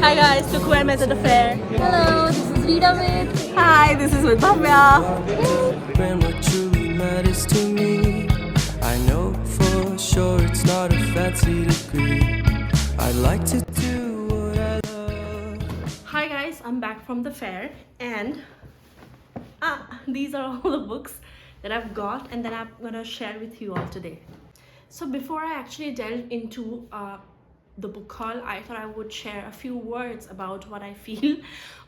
Hi guys, look who I met at the fair. Hello, this is Rita with. Hi, this is with Bhavya. When what truly matters to me, I know for sure it's not a fancy degree. I like to do what I love. Hi guys, I'm back from the fair and these are all the books that I've got and that I'm gonna share with you all today. So before I actually delve into the book haul, I thought I would share a few words about what I feel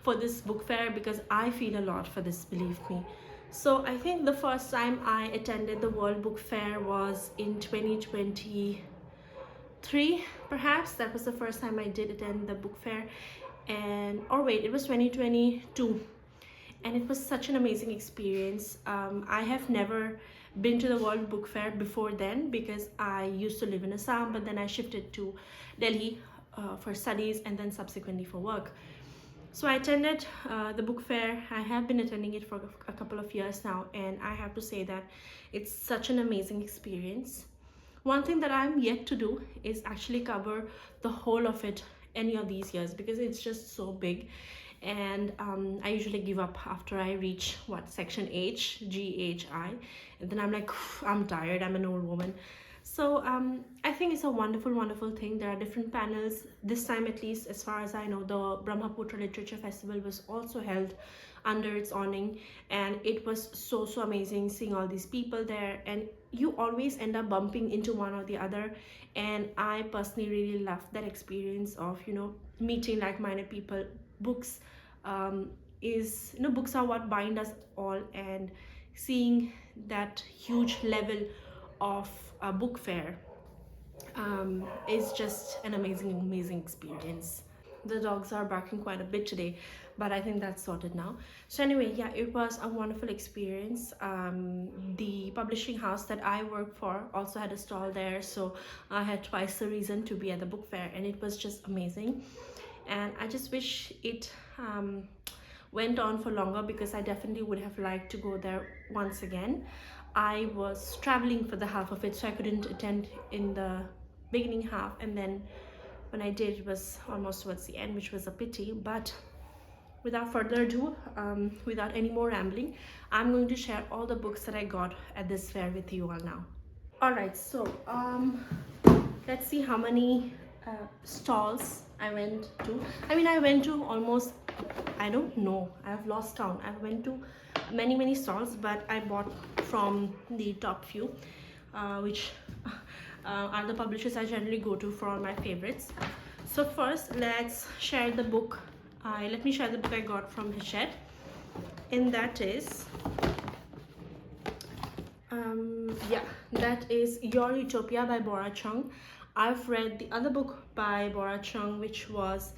for this book fair, because I feel a lot for this, believe me. So I think the first time I attended the World Book Fair was in 2023, perhaps. That was the first time I did attend the book fair. And or wait, it was 2022, and it was such an amazing experience. I have never been to the World Book Fair before then, because I used to live in Assam, but then I shifted to Delhi for studies and then subsequently for work. So I attended the book fair. I have been attending it for a couple of years now, and I have to say that it's such an amazing experience. One thing that I'm yet to do is actually cover the whole of it any of these years, because it's just so big, and I usually give up after I reach section H, G, H, I, and then I'm like, I'm tired, I'm an old woman. So I think it's a wonderful thing. There are different panels. This time, at least as far as I know, the Brahmaputra Literature Festival was also held under its awning, and it was so amazing seeing all these people there, and you always end up bumping into one or the other. And I personally really loved that experience of, you know, meeting like-minded people. Books books are what bind us all, and seeing that huge level of a book fair is just an amazing experience. The dogs are barking quite a bit today, but I think that's sorted now. So anyway, yeah, it was a wonderful experience. The publishing house that I work for also had a stall there, so I had twice the reason to be at the book fair, and it was just amazing. And I just wish it went on for longer, because I definitely would have liked to go there once again. I was traveling for the half of it, so I couldn't attend in the beginning half, and then when I did, it was almost towards the end, which was a pity. But without further ado, without any more rambling, I'm going to share all the books that I got at this fair with you all now. Alright, so let's see how many stalls I went to. I went to almost, I don't know, I've lost count. I went to many stalls, but I bought from the top few, which are the publishers I generally go to for all my favorites. So first, let's share the book. Let me share the book I got from Hachette, and that is that is Your Utopia by Bora Chung. I've read the other book by Bora Chung, which was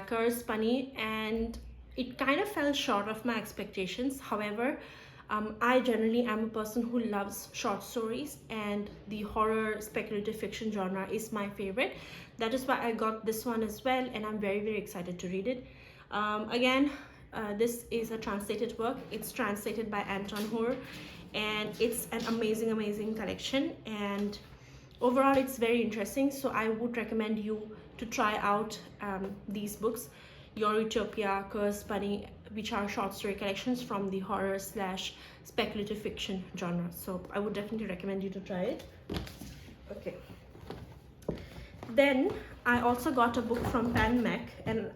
Curse Bunny, and it kind of fell short of my expectations. However, I generally am a person who loves short stories, and the horror speculative fiction genre is my favorite. That is why I got this one as well, and I'm very excited to read it. Again, this is a translated work. It's translated by Anton Hoare, and it's an amazing collection, and overall it's very interesting. So I would recommend you to try out these books, Your Utopia, Curse Bunny, which are short story collections from the horror / speculative fiction genre. So I would definitely recommend you to try it. Okay, then I also got a book from Pan Mac, and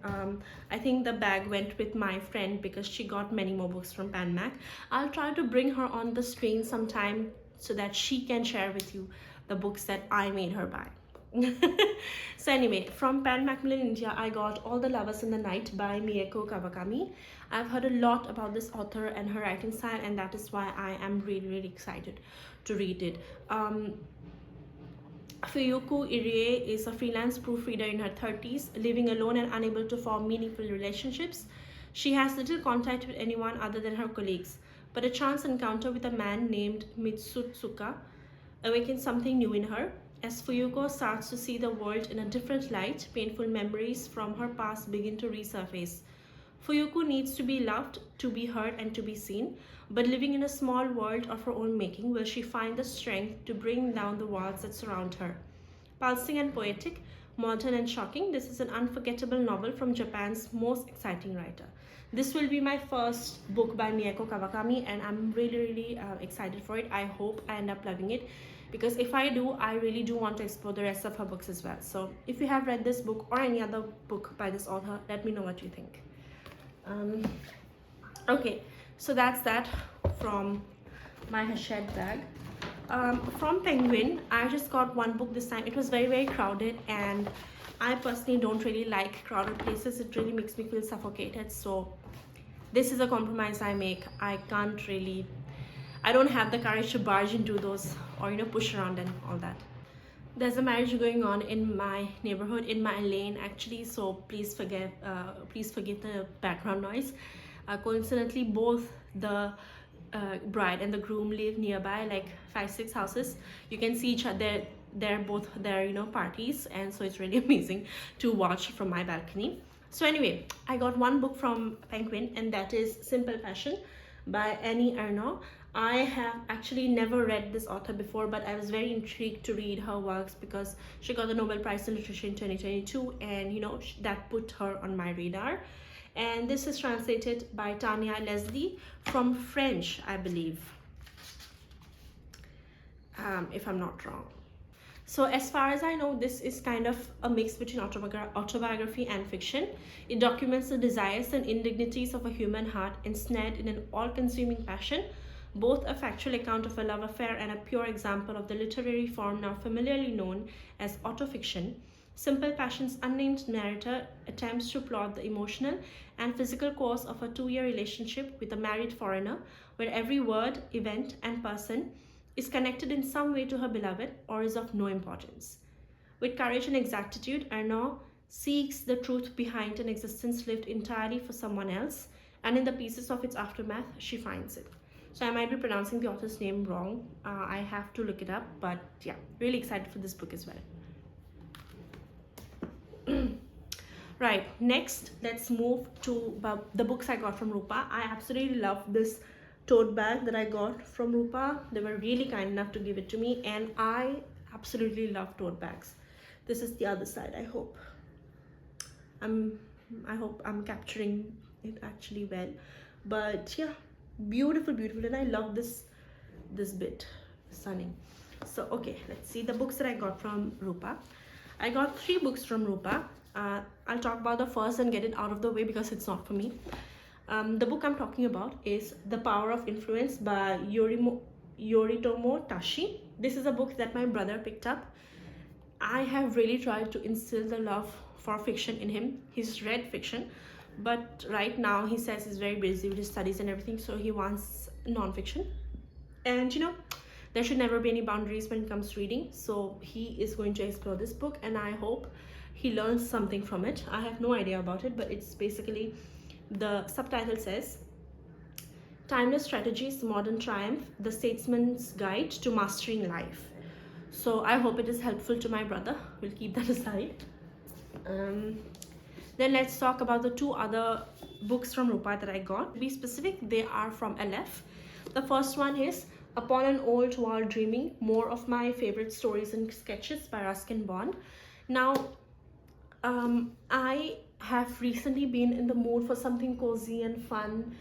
I think the bag went with my friend because she got many more books from Pan Mac. I'll try to bring her on the screen sometime so that she can share with you the books that I made her buy. So anyway, from Pan Macmillan India, I got All the Lovers in the Night by Mieko Kawakami. I've heard a lot about this author and her writing style, and that is why I am really excited to read it. Fuyuko Irie is a freelance proofreader in her 30s, living alone and unable to form meaningful relationships. She has little contact with anyone other than her colleagues, but a chance encounter with a man named Mitsutsuka awakens something new in her. As Fuyuko starts to see the world in a different light, painful memories from her past begin to resurface. Fuyuko needs to be loved, to be heard, and to be seen, but living in a small world of her own making, will she find the strength to bring down the walls that surround her? Pulsing and poetic, modern and shocking. This is an unforgettable novel from Japan's most exciting writer. This will be my first book by Miyako Kawakami, and I'm really excited for it. I hope I end up loving it, because if I do, I really do want to explore the rest of her books as well. So if you have read this book or any other book by this author, let me know what you think. Okay, so that's that from my Hachette bag. From Penguin, I just got one book this time. It was very crowded, and I personally don't really like crowded places. It really makes me feel suffocated. So this is a compromise I make. I don't have the courage to barge into those, or push around and all that. There's a marriage going on in my neighborhood, in my lane actually, so please forgive the background noise. Coincidentally, both the bride and the groom live nearby, like 5-6 houses. You can see each other. They're both their parties, and so it's really amazing to watch from my balcony. So anyway, I got one book from Penguin, and that is Simple Passion by Annie Ernaux. I have actually never read this author before, but I was very intrigued to read her works because she got the Nobel Prize in Literature in 2022, and that put her on my radar. And this is translated by Tanya Leslie from French, I believe, if I'm not wrong. So as far as I know, this is kind of a mix between autobiography and fiction. It documents the desires and indignities of a human heart ensnared in an all-consuming passion, both a factual account of a love affair and a pure example of the literary form now familiarly known as autofiction. Simple Passion's unnamed narrator attempts to plot the emotional and physical course of a 2-year relationship with a married foreigner, where every word, event, and person is connected in some way to her beloved or is of no importance. With courage and exactitude, Ernaux seeks the truth behind an existence lived entirely for someone else, and in the pieces of its aftermath, she finds it. So I might be pronouncing the author's name wrong. I have to look it up, but yeah, really excited for this book as well. Right, next let's move to the books I got from Rupa. I absolutely love this tote bag that I got from Rupa. They were really kind enough to give it to me, and I absolutely love tote bags. This is the other side. I hope I'm capturing it actually well, but yeah, beautiful, and I love this bit. Stunning. So okay, let's see the books that I got from Rupa. I got 3 books from Rupa. I'll talk about the first and get it out of the way because it's not for me. The book I'm talking about is The Power of Influence by Yoritomo Tashi. This is a book that my brother picked up. I have really tried to instill the love for fiction in him. He's read fiction, but right now he says he's very busy with his studies and everything, so he wants non-fiction. And there should never be any boundaries when it comes to reading, so he is going to explore this book, and I hope he learns something from it. I have no idea about it, but it's basically, the subtitle says, Timeless Strategies, Modern Triumph, The Statesman's Guide to Mastering Life. So I hope it is helpful to my brother. We'll keep that aside. Then let's talk about the 2 other books from Rupa that I got. To be specific, they are from LF. The first one is Upon an Old Wall Dreaming, More of My Favorite Stories and Sketches by Ruskin Bond. Now, I have recently been in the mood for something cozy and fun,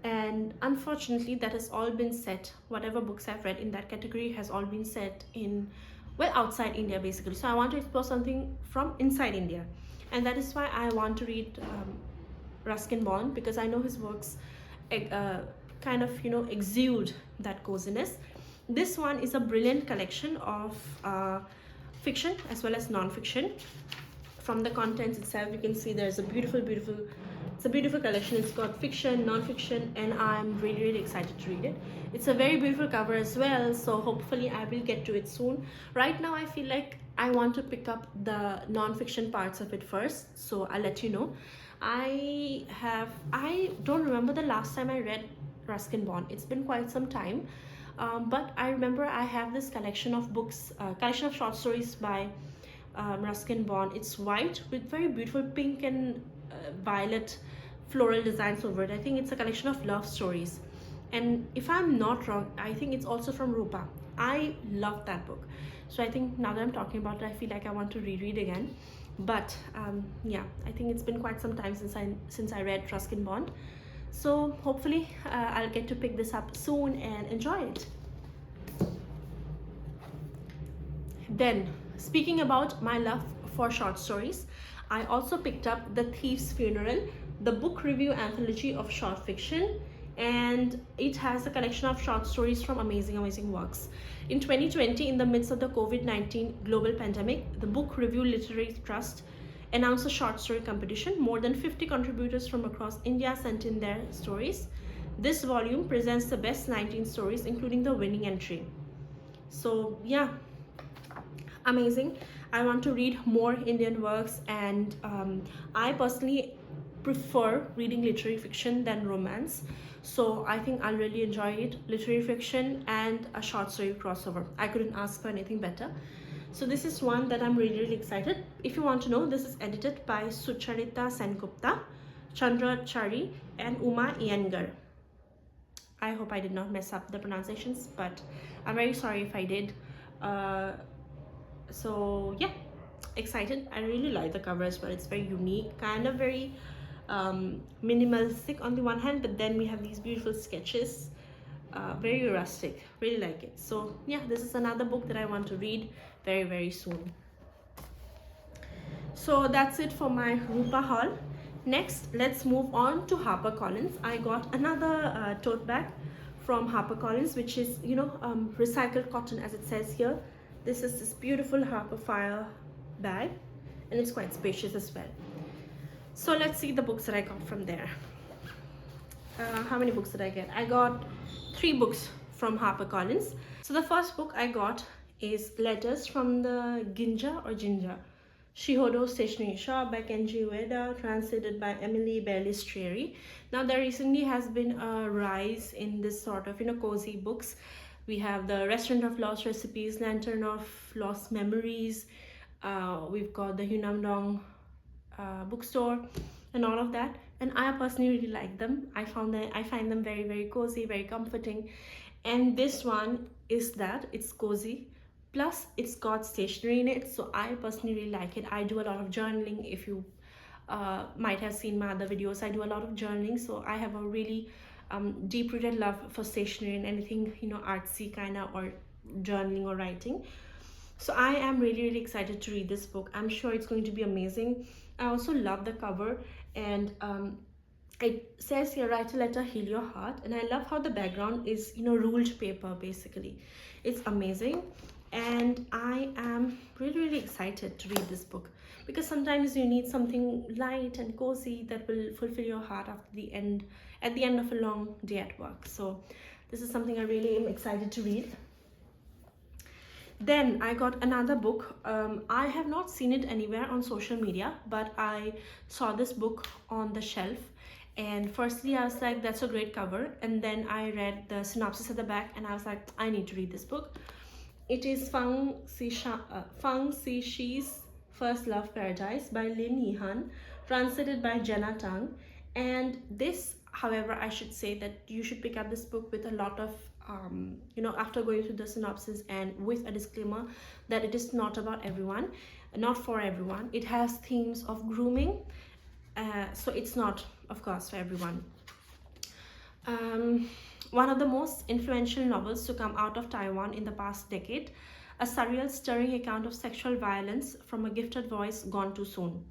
and unfortunately that has all been set. Whatever books I've read in that category has all been set in, well, outside India basically. So I want to explore something from inside India, and that is why I want to read Ruskin Bond, because I know his works kind of exude that coziness. This one is a brilliant collection of fiction as well as non-fiction. From the contents itself, you can see there's a beautiful collection. It's got fiction, non-fiction, and I'm really excited to read it. It's a very beautiful cover as well, so hopefully I will get to it soon. Right now I feel like I want to pick up the non-fiction parts of it first, so I'll let you know. I don't remember the last time I read Ruskin Bond. It's been quite some time, but I remember I have this collection of books, collection of short stories by Ruskin Bond. It's white with very beautiful pink and violet floral designs over it. I think it's a collection of love stories, and if I'm not wrong, I think it's also from Rupa. I love that book, so I think now that I'm talking about it, I feel like I want to reread again. But yeah, I think it's been quite some time since I read Ruskin Bond. So hopefully I'll get to pick this up soon and enjoy it. Then, speaking about my love for short stories, I also picked up The Thief's Funeral, the book review anthology of short fiction, and it has a collection of short stories from amazing works. In 2020, in the midst of the COVID-19 global pandemic, the Book Review Literary Trust announced a short story competition. More than 50 contributors from across India sent in their stories. This volume presents the best 19 stories, including the winning entry. So yeah, amazing. I want to read more Indian works, and I personally prefer reading literary fiction than romance, so I think I'll really enjoy it. Literary fiction and a short story crossover, I couldn't ask for anything better. So this is one that I'm really excited. If you want to know, this is edited by Sucharita Sengupta, Chandra Chari, and Uma Iyengar. I hope I did not mess up the pronunciations, but I'm very sorry if I did. So yeah, excited. I really like the cover as well. It's very unique, kind of very minimalistic on the one hand, but then we have these beautiful sketches, very rustic. Really like it. So yeah, this is another book that I want to read very soon. So that's it for my Rupa haul. Next, let's move on to HarperCollins. I got another tote bag from HarperCollins, which is, you know, recycled cotton, as it says here. This is this beautiful Harperfile bag, and it's quite spacious as well. So let's see the books that I got from there. How many books did I get? I got 3 books from HarperCollins. So the first book I got is Letters from the Ginger Shihodo Stationery Shop by Kenji Ueda, translated by Emily Bellistrieri. Now there recently has been a rise in this sort of, you know, cozy books. We have the Restaurant of Lost Recipes, Lantern of Lost Memories. We've got the Hunamdong bookstore and all of that. And I personally really like them. I find them very cozy, very comforting. And this one is that it's cozy. Plus, it's got stationery in it. So I personally really like it. I do a lot of journaling. If you might have seen my other videos, I do a lot of journaling. So I have a really deep-rooted love for stationery and anything, you know, artsy kind of, or journaling or writing. So I am really excited to read this book. I'm sure it's going to be amazing. I also love the cover, and it says here, write a letter, heal your heart. And I love how the background is, you know, ruled paper basically. It's amazing, and I am really excited to read this book, because sometimes you need something light and cozy that will fulfill your heart at the end of a long day at work. So this is something I really am excited to read. Then I got another book. I have not seen it anywhere on social media, but I saw this book on the shelf, and firstly I was like, that's a great cover, and then I read the synopsis at the back and I was like, I need to read this book. It is Fang Cixin's First Love Paradise by Lin Yihan, translated by Jenna Tang. And this, however, I should say that you should pick up this book with a lot of you know, after going through the synopsis and with a disclaimer that it is not about everyone, not for everyone. It has themes of grooming, so it's not, of course, for everyone. One of the most influential novels to come out of Taiwan in the past decade, a surreal, stirring account of sexual violence from a gifted voice gone too soon.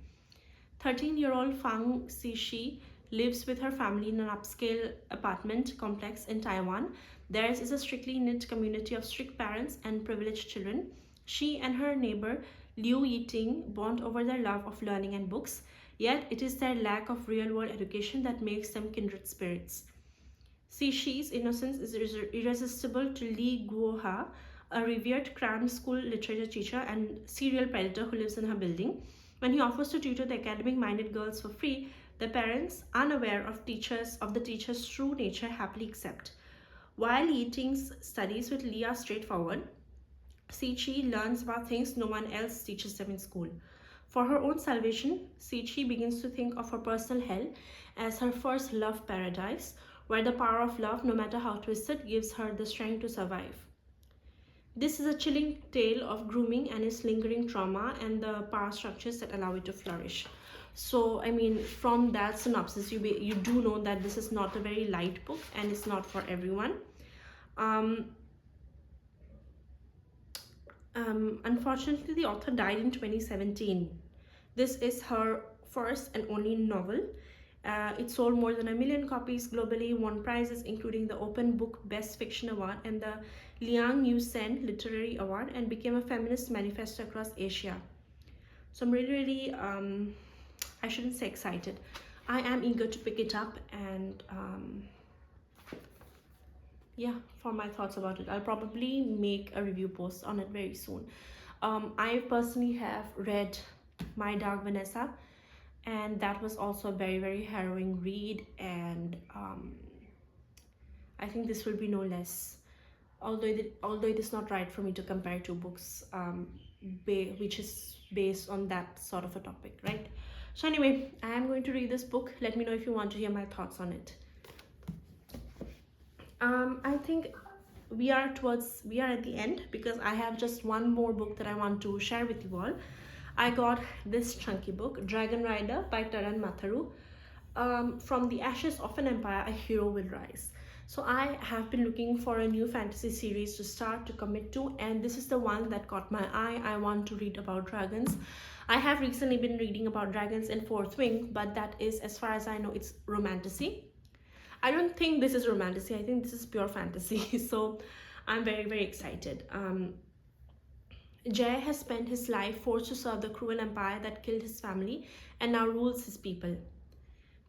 13-year-old Fang Cixin lives with her family in an upscale apartment complex in Taiwan. Theirs is a strictly knit community of strict parents and privileged children. She and her neighbor Liu Yiting bond over their love of learning and books, yet it is their lack of real-world education that makes them kindred spirits. Cixin's innocence is irresistible to Li Guoha, a revered cram school literature teacher and serial predator who lives in her building. When he offers to tutor the academic-minded girls for free, the parents, unaware of the teacher's true nature, happily accept. While Yiting's studies with Li are straightforward, Cixin learns about things no one else teaches them in school. For her own salvation, Cixin begins to think of her personal hell as her first love paradise, where the power of love, no matter how twisted, gives her the strength to survive. This is a chilling tale of grooming and its lingering trauma and the power structures that allow it to flourish. So, I mean, from that synopsis, you do know that this is not a very light book and it's not for everyone. Unfortunately, the author died in 2017. This is her first and only novel. It sold more than 1 million copies globally, won prizes including the Open Book Best Fiction Award and the Liang Yu-sen Literary Award, and became a feminist manifesto across Asia. So I'm really, I shouldn't say excited. I am eager to pick it up and yeah, for my thoughts about it. I'll probably make a review post on it very soon. I personally have read My Dark Vanessa, and that was also a very harrowing read, and I think this will be no less. Although it is not right for me to compare two books which is based on that sort of a topic, right? So anyway, I am going to read this book. Let me know if you want to hear my thoughts on it. I think we are at the end, because I have just one more book that I want to share with you all. I got this chunky book, Dragon Rider by Taran Matharu. From the ashes of an empire, a hero will rise. So I have been looking for a new fantasy series to start, to commit to, and this is the one that caught my eye. I want to read about dragons. I have recently been reading about dragons in Fourth Wing, but that is, as far as I know, it's romantasy. I don't think this is romantasy. I think this is pure fantasy. So I'm very excited. Jay has spent his life forced to serve the cruel empire that killed his family and now rules his people.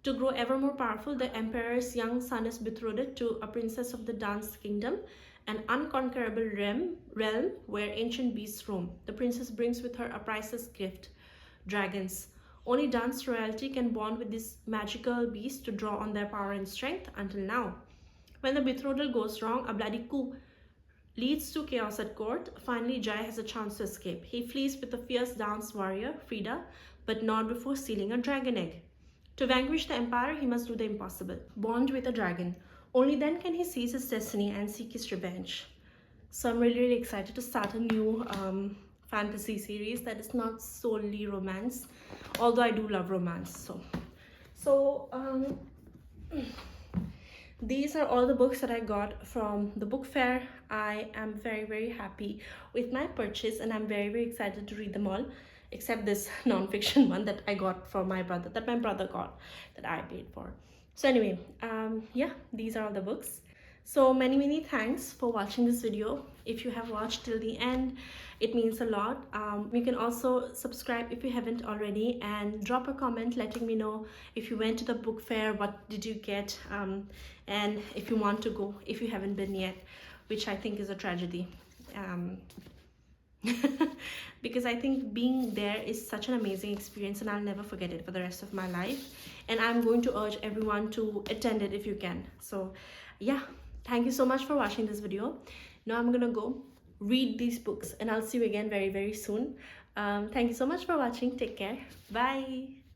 To grow ever more powerful, the emperor's young son is betrothed to a princess of the Dance Kingdom, an unconquerable realm where ancient beasts roam. The princess brings with her a priceless gift, dragons. Only dance royalty can bond with this magical beast to draw on their power and strength, until now. When the betrothal goes wrong, a bloody coup leads to chaos at court. Finally, Jai has a chance to escape. He flees with a fierce dance warrior, Frida, but not before stealing a dragon egg. To vanquish the empire, he must do the impossible, bond with a dragon. Only then can he seize his destiny and seek his revenge. So I'm really excited to start a new fantasy series that is not solely romance, although I do love romance. So these are all the books that I got from the book fair. I am very happy with my purchase, and I'm very excited to read them all, except this non-fiction one that I got for my brother, that my brother got, that I paid for. So anyway, yeah, these are all the books. So many thanks for watching this video. If you have watched till the end, it means a lot. You can also subscribe if you haven't already, and drop a comment letting me know if you went to the book fair, what did you get, and if you want to go, if you haven't been yet, which I think is a tragedy. Because I think being there is such an amazing experience, and I'll never forget it for the rest of my life, and I'm going to urge everyone to attend it if you can. So yeah, thank you so much for watching this video. Now I'm gonna go read these books, and I'll see you again very soon. Thank you so much for watching. Take care. Bye.